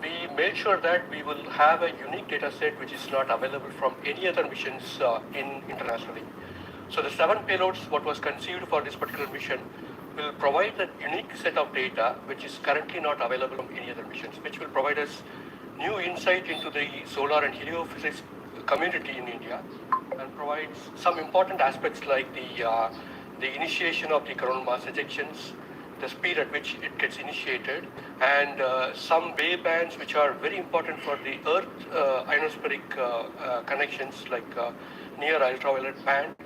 we made sure that we will have a unique data set which is not available from any other missions internationally. So the 7 payloads, what was conceived for this particular mission, will provide a unique set of data which is currently not available from any other missions, which will provide us new insight into the solar and heliophysics community in India, and provides some important aspects like the initiation of the coronal mass ejections, the speed at which it gets initiated, and some wavebands which are very important for the Earth ionospheric connections like near ultraviolet band,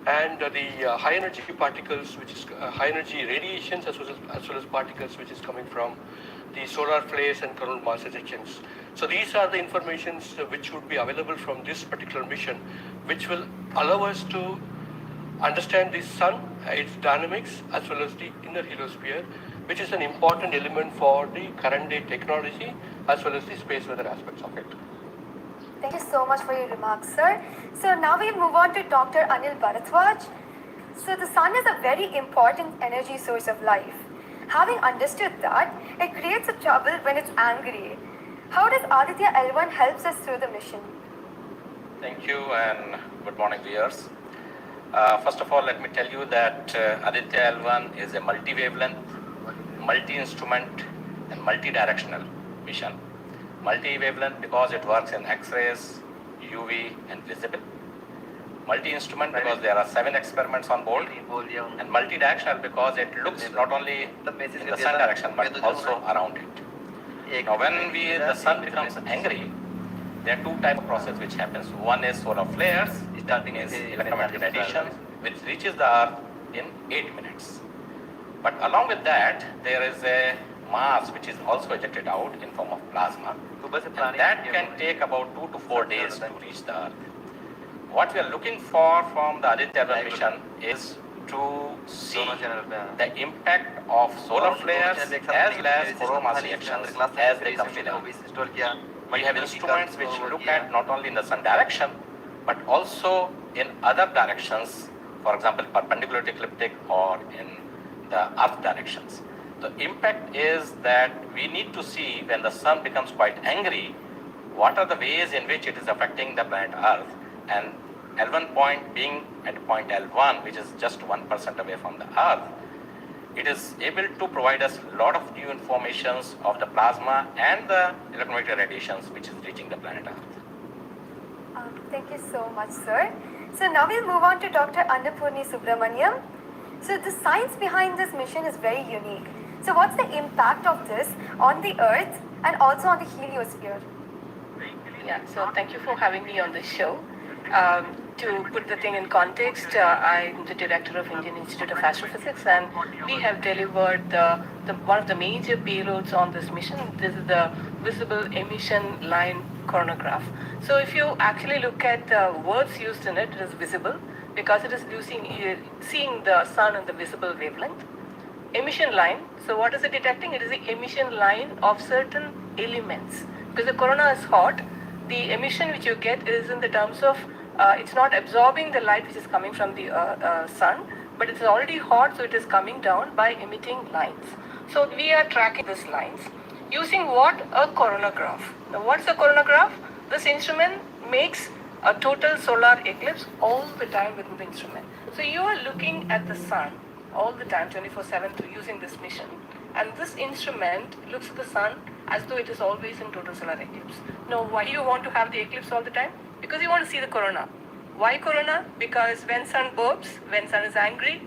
and the high energy particles, which is high energy radiations as well as particles which is coming from the solar flares and coronal mass ejections. So these are the informations which would be available from this particular mission, which will allow us to understand the sun, its dynamics, as well as the inner heliosphere, which is an important element for the current day technology as well as the space weather aspects of it. Thank you so much for your remarks, sir. So now we move on to Dr. Anil Bharadwaj. So the sun is a very important energy source of life. Having understood that, it creates a trouble when it's angry. How does Aditya L1 helps us through the mission? Thank you and good morning, viewers. First of all, let me tell you that Aditya L1 is a multi-wavelength, multi-instrument and multi-directional mission. Multi-wavelength because it works in X-rays, UV and visible. Multi-instrument because there are 7 experiments on board. And multi-directional because it looks not only in the sun direction but also around it. Now when the sun becomes angry, there are 2 types of process which happens. One is solar flares, starting is electromagnetic radiation, which reaches the Earth in 8 minutes. But along with that, there is a mass which is also ejected out in form of plasma. And that can take about 2 to 4 days to reach the Earth. What we are looking for from the Aditya L1 mission is to see the impact of solar flares as well as coronal mass reactions as they come to the Earth. We have instruments which look at not only in the sun direction but also in other directions, for example perpendicular to ecliptic or in the Earth directions. The impact is that we need to see when the sun becomes quite angry, what are the ways in which it is affecting the planet Earth, and L1 point being at point L1, which is just 1% away from the Earth, it is able to provide us a lot of new informations of the plasma and the electromagnetic radiations which is reaching the planet Earth. Thank you so much, sir. So now we'll move on to Dr. Annapurni Subramaniam. So the science behind this mission is very unique. So what's the impact of this on the Earth and also on the heliosphere? Yeah, so thank you for having me on this show. To put the thing in context, I'm the director of Indian Institute of Astrophysics, and we have delivered one of the major payloads on this mission. This is the visible emission line coronagraph. So if you actually look at the words used in it, it is visible because it is seeing the sun in the visible wavelength. Emission line, so what is it detecting? It is the emission line of certain elements. Because the corona is hot, the emission which you get is in the terms of it's not absorbing the light which is coming from the sun, but it's already hot, so it is coming down by emitting lines. So we are tracking these lines using what? A coronagraph. Now what's a coronagraph? This instrument makes a total solar eclipse all the time within the instrument. So you are looking at the sun all the time, 24/7, through using this mission. And this instrument looks at the sun as though it is always in total solar eclipse. Now, why do you want to have the eclipse all the time? Because you want to see the corona. Why corona? Because when sun burps, when sun is angry,